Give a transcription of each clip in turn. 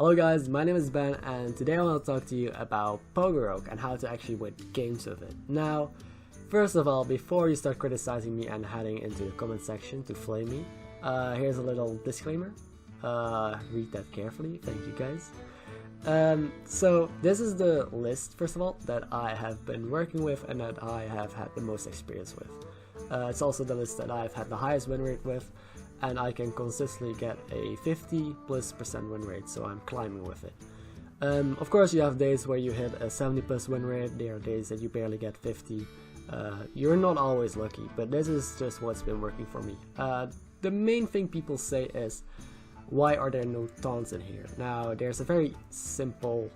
Hello guys, my name is Ben and today I want to talk to you about pogo and how to actually win games with it. Now, first of all, before you start criticizing me and heading into the comment section to flame me, here's a little disclaimer. Read that carefully, thank you guys. So this is the list, first of all, that I have been working with and that I have had the most experience with. It's also the list that I've had the highest win rate with, and I can consistently get a 50+% win rate, so I'm climbing with it. Of course you have days where you hit a 70+ win rate, there are days that you barely get 50. You're not always lucky, but this is just what's been working for me. The main thing people say is, why are there no taunts in here? Now there's a very simple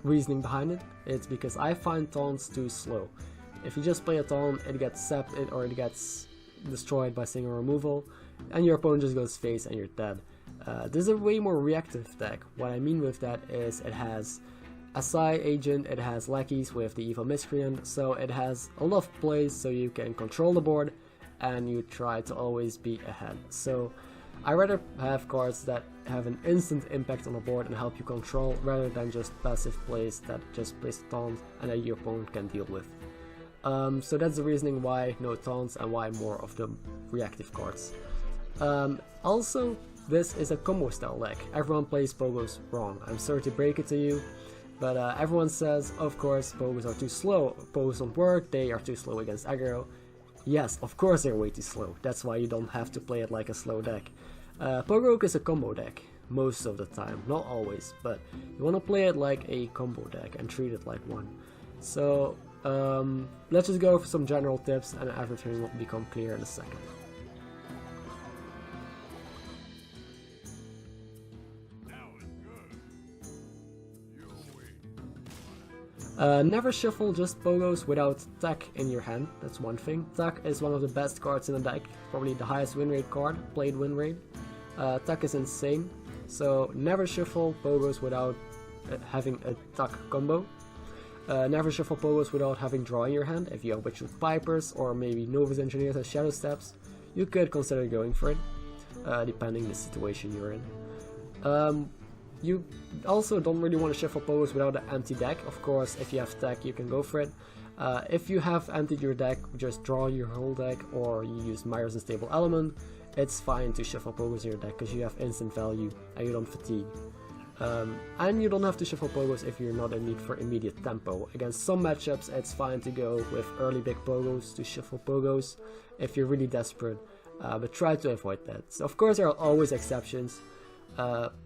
reasoning behind it. It's because I find taunts too slow. If you just play a taunt, it gets sapped or it gets destroyed by single removal, and your opponent just goes face and you're dead. This is a way more reactive deck. What I mean with that is it has a Psy agent, it has lackeys with the evil miscreant, so it has a lot of plays so you can control the board and you try to always be ahead. So I rather have cards that have an instant impact on the board and help you control, rather than just passive plays that just place a taunt and that your opponent can deal with. So that's the reasoning why no taunts and why more of the reactive cards. Also, this is a combo style deck. Everyone plays pogos wrong. I'm sorry to break it to you, but everyone says, of course, pogos are too slow. Pogos don't work, they are too slow against aggro. Yes, of course they're way too slow. That's why you don't have to play it like a slow deck. Pogo is a combo deck, most of the time. Not always, but you want to play it like a combo deck and treat it like one. So let's just go over some general tips and everything will become clear in a second. Never shuffle just pogos without Tech in your hand, that's one thing. Tech is one of the best cards in the deck, probably the highest win rate card, played win rate. Tech is insane, so never shuffle pogos without having a Tech combo. Never shuffle pogos without having draw in your hand. If you have Witchwood Pipers or maybe Novus Engineers as Shadow Steps, you could consider going for it, depending the situation you're in. You also don't really want to shuffle pogos without an empty deck. Of course, if you have tech, you can go for it. If you have emptied your deck, just draw your whole deck, or you use Myers Unstable Element, it's fine to shuffle pogos in your deck because you have instant value and you don't fatigue. And you don't have to shuffle pogos if you're not in need for immediate tempo. Against some matchups, it's fine to go with early big pogos to shuffle pogos if you're really desperate, but try to avoid that. So of course, there are always exceptions.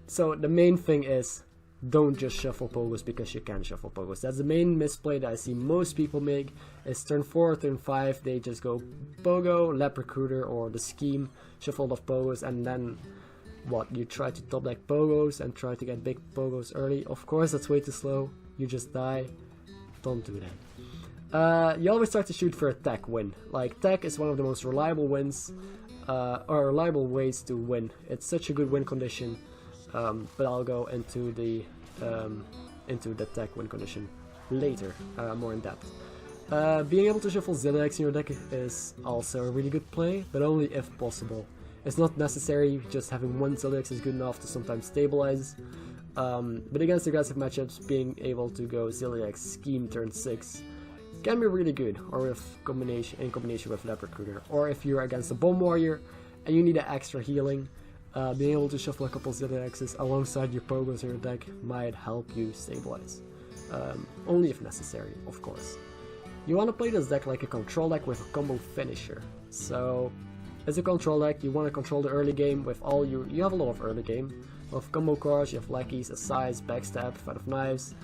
So the main thing is, don't just shuffle pogos because you can shuffle pogos. That's the main misplay that I see most people make, is turn 4, turn 5, they just go pogo, lab recruiter or the scheme, shuffle off pogos, and then what, you try to top deck pogos and try to get big pogos early. Of course that's way too slow, you just die. Don't do that. You always start to shoot for a tech win. Like, tech is one of the most reliable wins, or reliable ways to win. It's such a good win condition, but I'll go into the tech win condition later, more in depth. Being able to shuffle Zilliax in your deck is also a really good play, but only if possible. It's not necessary, just having one Zilliax is good enough to sometimes stabilize. But against aggressive matchups, being able to go Zilliax Scheme turn 6 can be really good, or in combination with Lab Recruiter. Or if you're against a Bomb Warrior and you need an extra healing, being able to shuffle a couple Zilliaxes alongside your pogos in your deck might help you stabilize. Only if necessary, of course. You want to play this deck like a control deck with a combo finisher. So, as a control deck, you want to control the early game with all you have a lot of early game. With combo cards, you have lackeys, Assize, Backstab, Fight of Knives.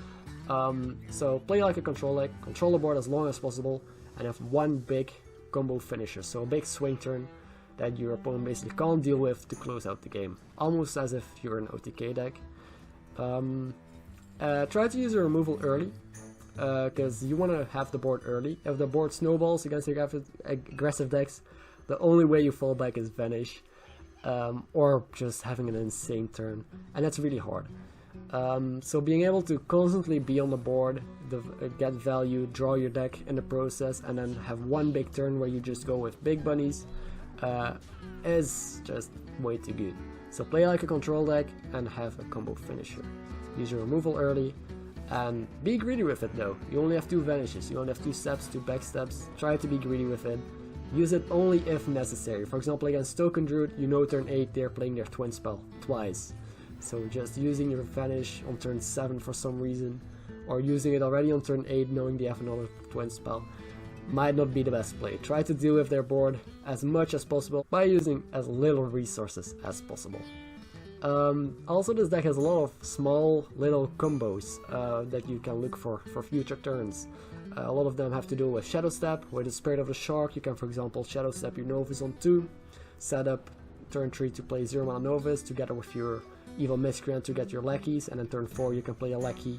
So play like a control deck, control the board as long as possible, and have one big combo finisher, so a big swing turn that your opponent basically can't deal with to close out the game, almost as if you're an OTK deck. Try to use your removal early, because you want to have the board early. If the board snowballs against aggressive decks, the only way you fall back is Vanish, or just having an insane turn, and that's really hard. So being able to constantly be on the board, get value, draw your deck in the process, and then have one big turn where you just go with big bunnies, is just way too good. So play like a control deck and have a combo finisher. Use your removal early and be greedy with it though. You only have 2 vanishes, you only have 2 steps, 2 backstabs. Try to be greedy with it. Use it only if necessary. For example, against Token Druid, you know turn 8 they're playing their twin spell twice. So just using your vanish on turn 7 for some reason, or using it already on turn 8 knowing they have another twin spell, might not be the best play. Try to deal with their board as much as possible by using as little resources as possible. Also, this deck has a lot of small little combos that you can look for future turns. A lot of them have to do with Shadow Step. With the Spirit of the Shark, you can, for example, Shadow Step your Novus on 2, set up turn 3 to play 0 mana Novus together with your Evil Miscreant to get your lackeys, and then turn 4 you can play a lackey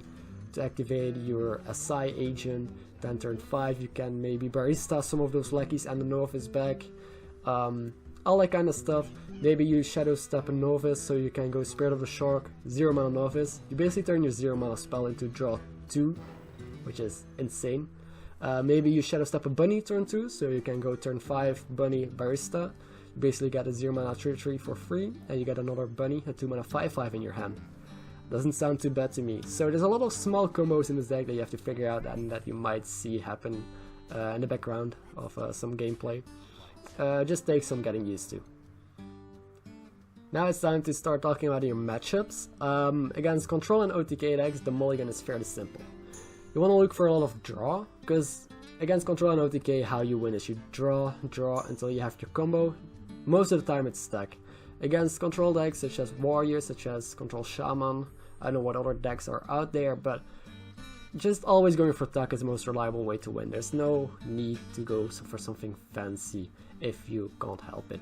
to activate your Asai agent. Then turn 5 you can maybe barista some of those lackeys and the Novus back. All that kind of stuff. Maybe use Shadow Step and Novus so you can go Spirit of the Shark, 0 mana Novus. You basically turn your 0 mana spell into draw 2, which is insane. Maybe you Shadow Step a Bunny turn 2 so you can go turn 5 Bunny Barista. You basically get a 0 mana 3/3 for free and you get another Bunny, a 2 mana 5/5 in your hand. Doesn't sound too bad to me. So there's a lot of small combos in this deck that you have to figure out and that you might see happen in the background of some gameplay. Just takes some getting used to. Now it's time to start talking about your matchups. Against Control and OTK decks, the mulligan is fairly simple. You want to look for a lot of draw, because against Control and OTK, how you win is you draw until you have your combo. Most of the time it's stack. Against Control decks such as Warrior, such as Control Shaman, I don't know what other decks are out there, but just always going for Tuck is the most reliable way to win. There's no need to go for something fancy if you can't help it.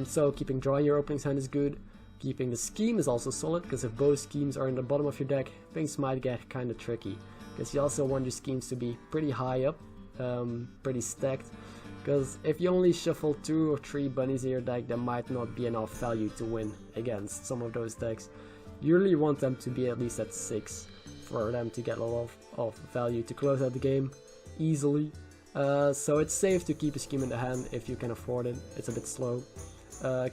So keeping draw in your opening hand is good. Keeping the scheme is also solid, because if both schemes are in the bottom of your deck, things might get kind of tricky. Because you also want your schemes to be pretty high up, pretty stacked. Because if you only shuffle 2 or 3 bunnies in your deck, there might not be enough value to win against some of those decks. You really want them to be at least at 6 for them to get a lot of value to close out the game easily. So it's safe to keep a scheme in the hand if you can afford it. It's a bit slow.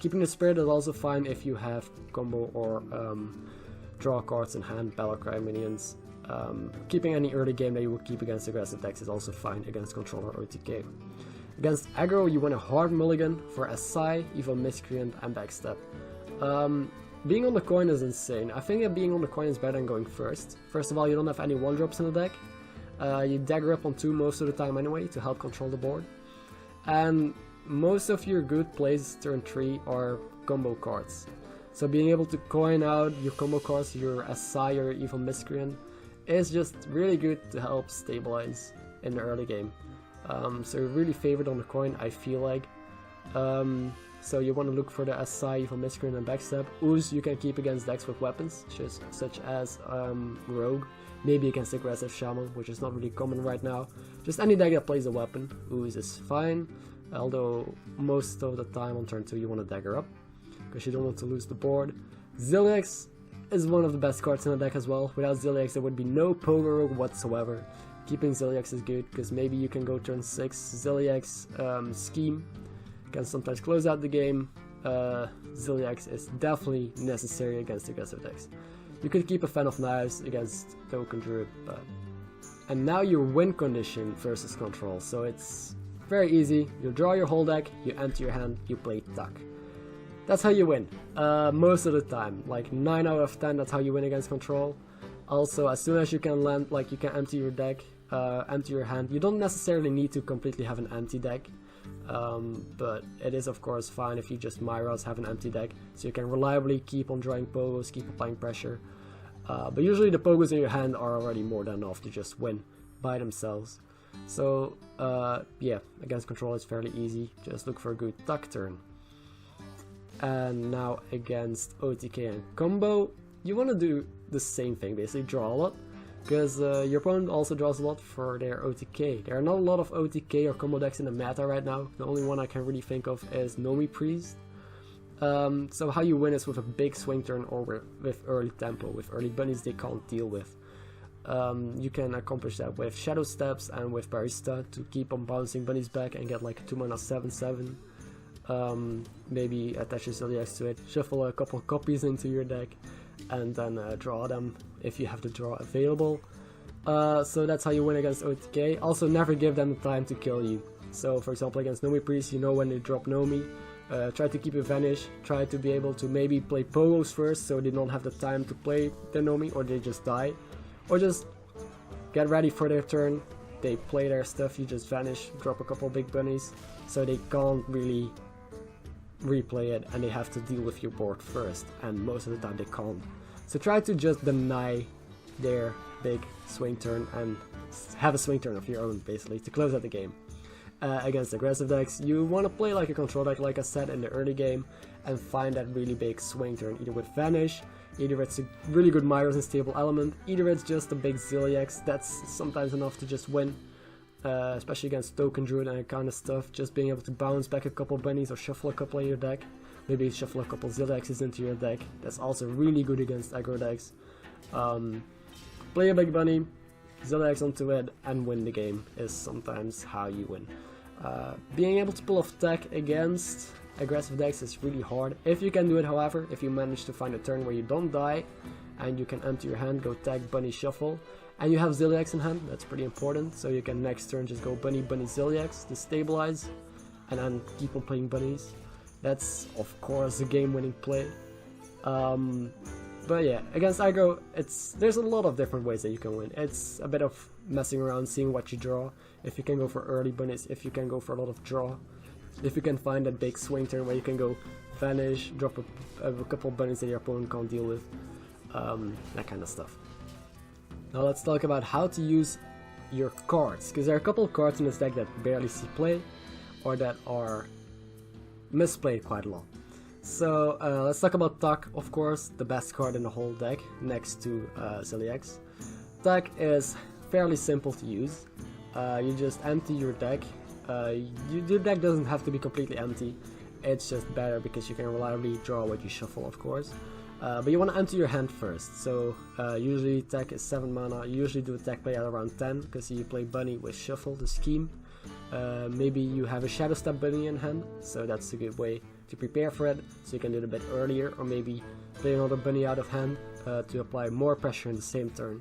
Keeping the Spirit is also fine if you have combo or draw cards in hand, Battlecry minions. Keeping any early game that you would keep against aggressive decks is also fine against Controller OTK. Against aggro, you want a hard mulligan for Asai, Evil Miscreant, and Backstab. Being on the coin is insane. I think that being on the coin is better than going first. First of all, you don't have any 1-drops in the deck. You dagger up on 2 most of the time anyway to help control the board. And most of your good plays turn 3 are combo cards. So being able to coin out your combo cards, your Asai or Evil Miscreant, is just really good to help stabilize in the early game. So you're really favored on the coin, I feel like. So you want to look for the Asai, Evil Miscreant, and Backstab. Ooze you can keep against decks with weapons, such as Rogue. Maybe against aggressive Shaman, which is not really common right now. Just any deck that plays a weapon, Ooze is fine. Although most of the time on turn 2 you want to dagger up, because you don't want to lose the board. Zilliax is one of the best cards in the deck as well. Without Zilliax there would be no pogo whatsoever. Keeping Zilliax is good, because maybe you can go turn 6, Zilliax scheme, can sometimes close out the game. Zilliax is definitely necessary against aggressive decks. You could keep a Fan of Knives against Token Druid, but... And now your win condition versus Control, so it's very easy. You draw your whole deck, you empty your hand, you play Tuck. That's how you win, most of the time. Like 9 out of 10, that's how you win against Control. Also, as soon as you can land, like you can empty your deck, empty your hand. You don't necessarily need to completely have an empty deck, but it is of course fine if you just Myras have an empty deck, so you can reliably keep on drawing pogos, keep applying pressure. But usually the pogos in your hand are already more than enough to just win by themselves. So yeah, against Control it's fairly easy, just look for a good Tuck turn. And now against OTK and combo, you want to do the same thing, basically draw a lot, because your opponent also draws a lot for their OTK. There are not a lot of OTK or combo decks in the meta right now. The only one I can really think of is Nomi Priest. So how you win is with a big swing turn or with early tempo, with early bunnies they can't deal with. You can accomplish that with Shadow Steps and with Barista to keep on bouncing bunnies back and get like a 2 mana 7/7. maybe attach your Zilliax to it, shuffle a couple copies into your deck, and then draw them if you have the draw available. So that's how you win against OTK. Also, never give them the time to kill you. So for example, against Nomi Priest, you know when they drop Nomi. Try to keep it vanish, try to be able to maybe play pogos first so they don't have the time to play the Nomi, or they just die. Or just get ready for their turn, they play their stuff, you just vanish, drop a couple big bunnies, so they can't really replay it and they have to deal with your board first, and most of the time they can't. So try to just deny their big swing turn and have a swing turn of your own, basically, to close out the game. Against aggressive decks, you want to play like a control deck, like I said in the early game, and find that really big swing turn, either with Vanish, either it's a really good Myros and stable element, either it's just a big Zilliax. That's sometimes enough to just win, especially against Token Druid and that kind of stuff. Just being able to bounce back a couple bunnies or shuffle a couple in your deck, maybe shuffle a couple Zilliaxes into your deck. That's also really good against aggro decks. Play a big bunny, Zilliax onto it, and win the game is sometimes how you win. Being able to pull off tech against aggressive decks is really hard. If you can do it, however, if you manage to find a turn where you don't die and you can empty your hand, go tag, bunny, shuffle, and you have Zilliax in hand, that's pretty important. So you can next turn just go bunny, bunny, Zilliax to stabilize and then keep on playing bunnies. That's of course a game-winning play. But yeah, against aggro, there's a lot of different ways that you can win. It's a bit of messing around, seeing what you draw. If you can go for early bunnies, if you can go for a lot of draw, if you can find that big swing turn where you can go vanish, drop a couple bunnies that your opponent can't deal with, that kind of stuff. Now let's talk about how to use your cards, because there are a couple of cards in this deck that barely see play, or that are misplayed quite a lot. So let's talk about Tak, of course, the best card in the whole deck, next to Zilliax. Tak is fairly simple to use. You just empty your deck. Your deck doesn't have to be completely empty, it's just better because you can reliably draw what you shuffle, of course. But you want to empty your hand first, so usually Tak is 7 mana, you usually do a Tak play at around 10, because you play bunny with shuffle, the scheme. Maybe you have a Shadow Step bunny in hand, so that's a good way to prepare for it, so you can do it a bit earlier, or maybe play another bunny out of hand to apply more pressure in the same turn.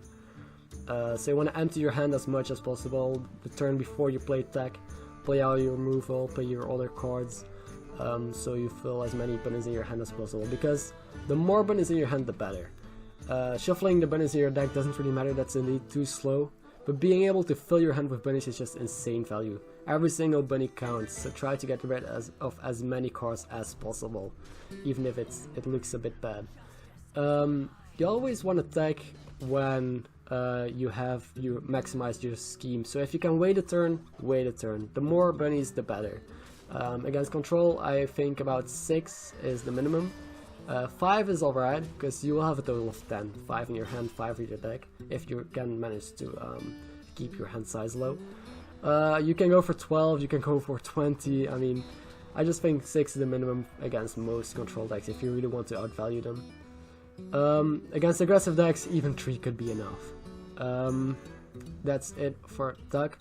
So you want to empty your hand as much as possible the turn before you play Tak, play out your removal, play your other cards, so you fill as many bunnies in your hand as possible, because the more bunnies in your hand the better. Shuffling the bunnies in your deck doesn't really matter, that's indeed too slow, but being able to fill your hand with bunnies is just insane value. Every single bunny counts, so try to get rid of as many cards as possible, even if it looks a bit bad. You always want to attack when you maximized your scheme, so if you can wait a turn, wait a turn. The more bunnies, the better. Against control, I think about 6 is the minimum. 5 is alright, because you will have a total of 10. 5 in your hand, 5 in your deck, if you can manage to keep your hand size low. You can go for 12, you can go for 20, I mean, I just think 6 is the minimum against most control decks if you really want to outvalue them. Against aggressive decks, even 3 could be enough. That's it for Tak.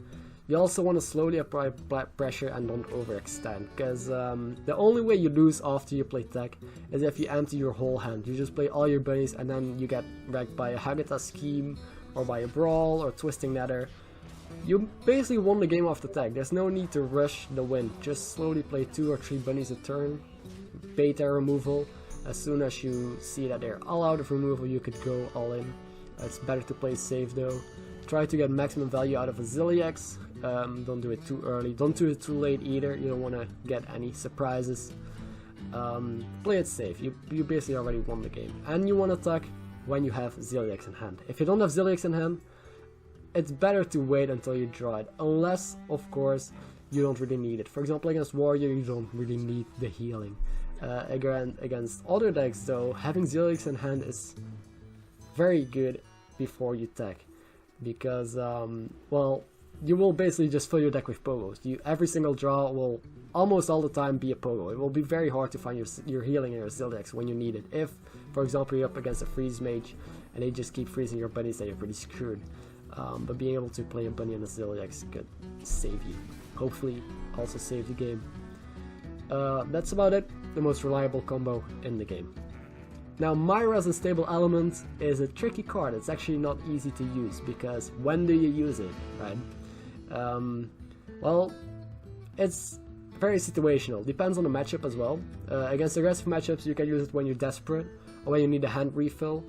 You also want to slowly apply pressure and don't overextend, because the only way you lose after you play Tak is if you empty your whole hand. You just play all your bunnies and then you get wrecked by a Hagata scheme, or by a brawl, or twisting nether. You basically won the game off the Tak. There's no need to rush the win. Just slowly play 2 or 3 bunnies a turn, bait their removal. As soon as you see that they're all out of removal, you could go all in. It's better to play safe though. Try to get maximum value out of a Zilliax. Don't do it too early, don't do it too late either, you don't want to get any surprises. Play it safe, you basically already won the game. And you want to attack when you have Zilliax in hand. If you don't have Zilliax in hand, it's better to wait until you draw it, unless, of course, you don't really need it. For example, against Warrior, you don't really need the healing. Against other decks, though, having Zilliax in hand is very good before you attack, because, well, you will basically just fill your deck with pogos. Every single draw will almost all the time be a pogo. It will be very hard to find your healing and your Zilliax when you need it. If, for example, you're up against a freeze mage and they just keep freezing your bunnies, then you're pretty screwed. But being able to play a bunny and a Zilliax could save you. Hopefully also save the game. That's about it, the most reliable combo in the game. Now, Myra's Unstable Element is a tricky card. It's actually not easy to use, because when do you use it, right? Well, it's very situational. Depends on the matchup as well. Against aggressive matchups, you can use it when you're desperate, or when you need a hand refill.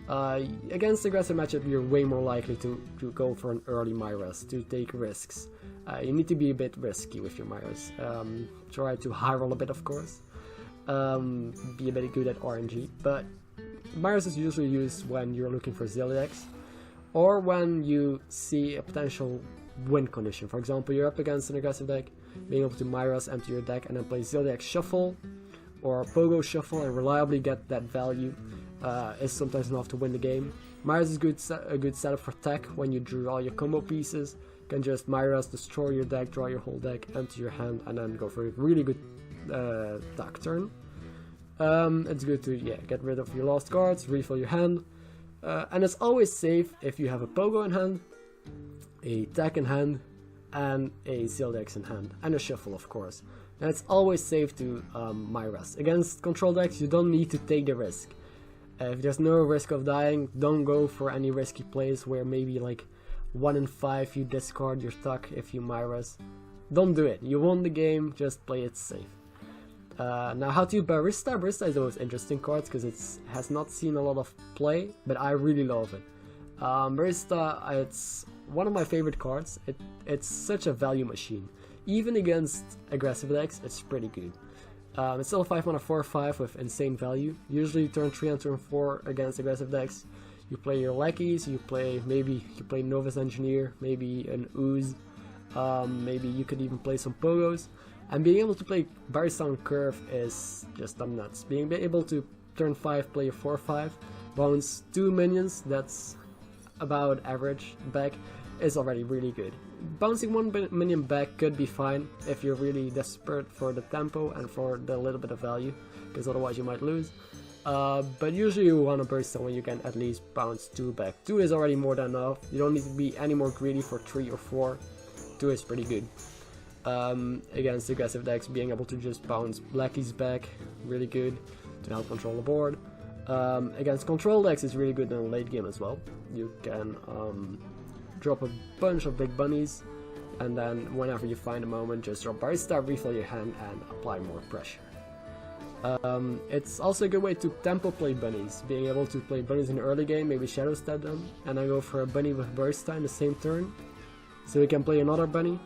Against aggressive matchup, you're way more likely to go for an early Myras, to take risks. You need to be a bit risky with your Myras. Try to high roll a bit, of course. Be a bit good at RNG, but Myras is usually used when you're looking for Zilliax, or when you see a potential win condition. For example, you're up against an aggressive deck, being able to Myras empty your deck and then play Zilliax Shuffle or Pogo Shuffle and reliably get that value is sometimes enough to win the game. Myras is a good setup for tech when you draw your combo pieces. You can just Myras, destroy your deck, draw your whole deck, empty your hand, and then go for a really good tech turn. It's good to get rid of your lost cards, refill your hand, and it's always safe if you have a Pogo in hand, a tech in hand, and a Zilliax in hand, and a Shuffle, of course. And it's always safe to Myras. Against control decks, you don't need to take the risk. If there's no risk of dying, don't go for any risky plays where maybe like 1 in 5 you discard your tuck if you Myras. Don't do it. You won the game, just play it safe. Now, how to Barista? Barista is the most interesting card because it has not seen a lot of play, but I really love it. Barista, it's one of my favorite cards. It's such a value machine. Even against aggressive decks, it's pretty good. It's still a 5 mana 4/5 with insane value. Usually turn 3 and turn 4 against aggressive decks. You play your lackeys, maybe you play Novice Engineer, maybe an Ooze, maybe you could even play some Pogos. And being able to play Barista on curve is just dumb nuts. Being able to turn 5 play a 4/5, bounce 2 minions, that's about average back, is already really good. Bouncing 1 minion back could be fine if you're really desperate for the tempo and for the little bit of value, because otherwise you might lose. But usually you want to burst when you can at least bounce 2 back. 2 is already more than enough. You don't need to be any more greedy for 3 or 4. 2 is pretty good. Against aggressive decks, being able to just bounce Blackies back, really good to help control the board. Against control decks, it's really good in the late game as well. You can drop a bunch of big bunnies, and then whenever you find a moment, just drop Barista, refill your hand, and apply more pressure. It's also a good way to tempo play bunnies, being able to play bunnies in the early game, maybe shadow step them, and then go for a bunny with Barista in the same turn, so you can play another bunny.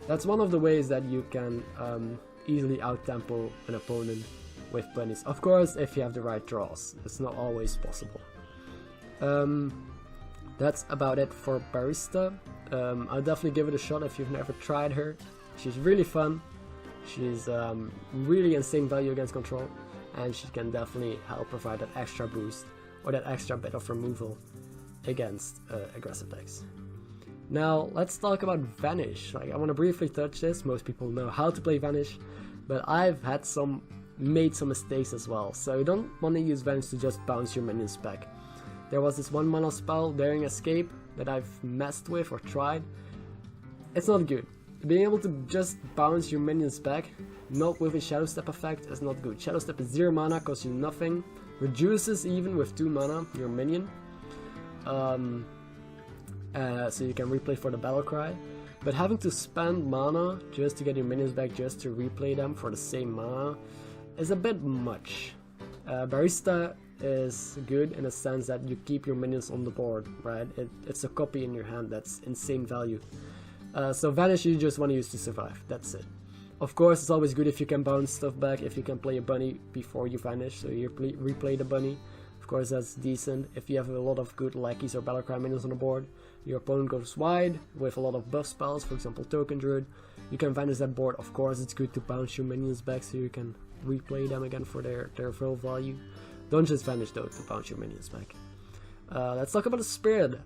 That's one of the ways that you can easily out-tempo an opponent with bunnies. Of course, if you have the right draws. It's not always possible. That's about it for Barista. I'll definitely give it a shot if you've never tried her. She's really fun. She's really insane value against control, and she can definitely help provide that extra boost or that extra bit of removal against aggressive decks. Now let's talk about Vanish. I want to briefly touch this. Most people know how to play Vanish, but I've made some mistakes as well. So you don't want to use Vanish to just bounce your minions back. There was this 1 mana spell, Daring Escape, that I've messed with or tried. It's not good. Being able to just bounce your minions back, not with a Shadow Step effect, is not good. Shadow Step is 0 mana, costs you nothing, reduces even with 2 mana your minion. So you can replay for the Battle Cry, but having to spend mana just to get your minions back, just to replay them for the same mana, is a bit much. Barista is good in a sense that you keep your minions on the board, right? It's a copy in your hand that's insane value. So Vanish you just want to use to survive, that's it. Of course, it's always good if you can bounce stuff back, if you can play a bunny before you Vanish, so you replay the bunny. Of course, that's decent. If you have a lot of good lackeys or Battlecry minions on the board, your opponent goes wide with a lot of buff spells, for example Token Druid, you can Vanish that board. Of course, it's good to bounce your minions back so you can replay them again for their full value. Don't just Vanish though to bounce your minions back. Let's talk about the Spirit.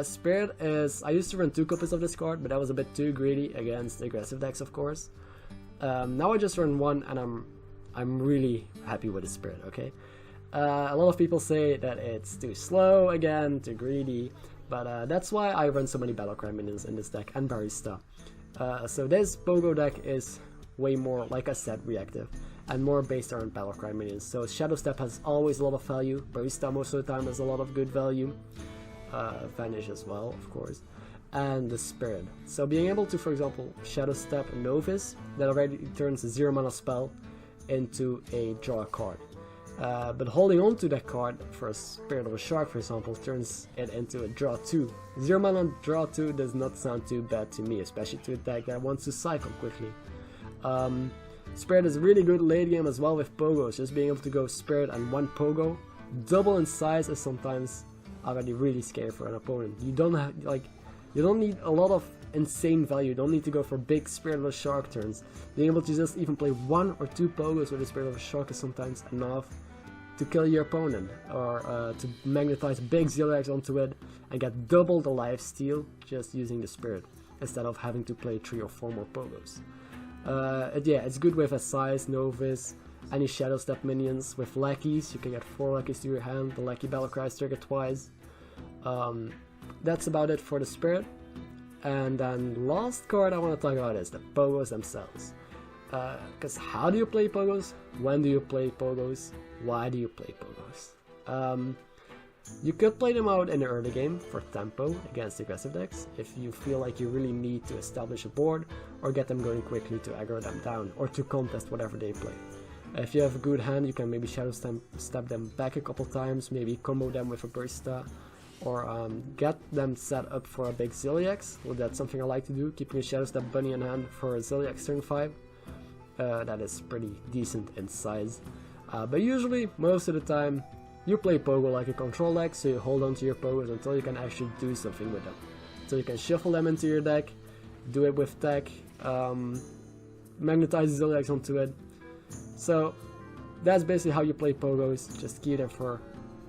Spirit is, I used to run 2 copies of this card, but that was a bit too greedy against aggressive decks, of course. Now I just run 1, and I'm really happy with the Spirit. Okay. A lot of people say that it's too slow again, too greedy, but that's why I run so many Battlecry minions in this deck and Barista. So this Pogo deck is way more, like I said, reactive, and more based around Battlecry minions. So Shadow Step has always a lot of value, Barista most of the time has a lot of good value, Vanish as well, of course, and the Spirit. So being able to, for example, Shadow Step a Novice, that already turns a 0 mana spell into a draw a card. But holding on to that card for a Spirit of a Shark, for example, turns it into a draw 2. 0 mana draw 2 does not sound too bad to me, especially to a deck that wants to cycle quickly. Spirit is really good late game as well with pogos. Just being able to go Spirit and 1 pogo, double in size, is sometimes already really scary for an opponent. You don't have, like, you don't need a lot of insane value. You don't need to go for big Spirit of a Shark turns. Being able to just even play 1 or 2 pogos with a Spirit of a Shark is sometimes enough to kill your opponent, or to magnetize big Zilliax onto it and get double the lifesteal just using the Spirit, instead of having to play 3 or 4 more pogos. Yeah, it's good with a size, Novice, any Shadow Step minions. With lackeys, you can get 4 lackeys to your hand, the lackey Battlecry trigger twice. That's about it for the Spirit. And then last card I want to talk about is the pogos themselves. Because how do you play pogos? When do you play pogos? Why do you play pogos? You could play them out in the early game for tempo against aggressive decks, if you feel like you really need to establish a board or get them going quickly to aggro them down or to contest whatever they play. If you have a good hand, you can maybe Shadow Step them back a couple times, maybe combo them with a Barista, or get them set up for a big Zilliax. Well, that's something I like to do, keeping a Shadow Step bunny in hand for a Zilliax turn 5. That is pretty decent in size. But usually, most of the time, you play pogo like a control deck, so you hold on to your pogos until you can actually do something with them. So you can shuffle them into your deck, do it with tech, magnetize Zilliax onto it. So that's basically how you play pogos. Just keep them for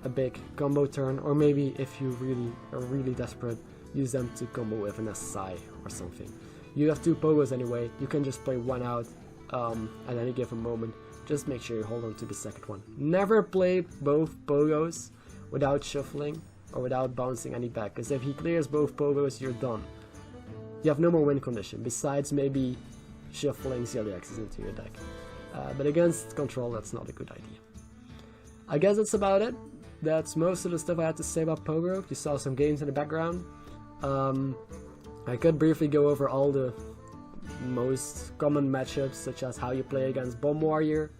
a big combo turn, or maybe if you really are really desperate, use them to combo with an SI or something. You have 2 pogos anyway, you can just play 1 out at any given moment. Just make sure you hold on to the second one. Never play both pogos without shuffling or without bouncing any back, because if he clears both pogos, you're done. You have no more win condition, besides maybe shuffling Zilliaxes into your deck. But against control, that's not a good idea. I guess that's about it. That's most of the stuff I had to say about pogo. You saw some games in the background. I could briefly go over all the most common matchups, such as how you play against Bomb Warrior,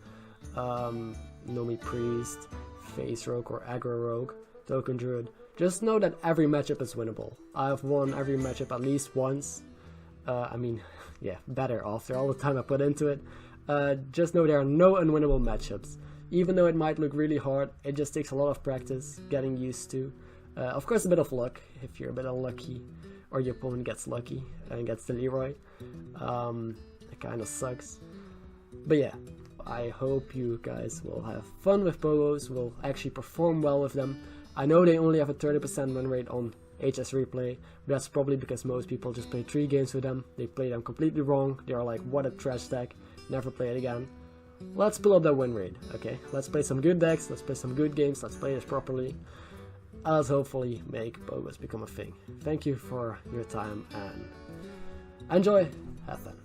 Nomi Priest, Face Rogue or Aggro Rogue, Token Druid. Just know that every matchup is winnable. I've won every matchup at least once. I mean, yeah, better after all the time I put into it. Just know there are no unwinnable matchups. Even though it might look really hard, it just takes a lot of practice, getting used to. Of course, a bit of luck, if you're a bit unlucky, or your opponent gets lucky and gets the Leroy. It kind of sucks. But yeah, I hope you guys will have fun with pogos, will actually perform well with them. I know they only have a 30% win rate on HS Replay, but that's probably because most people just play 3 games with them. They play them completely wrong. They are like, what a trash deck, never play it again. Let's build up that win rate, okay? Let's play some good decks, let's play some good games, let's play this properly. Let's hopefully make pogos become a thing. Thank you for your time and enjoy, have fun.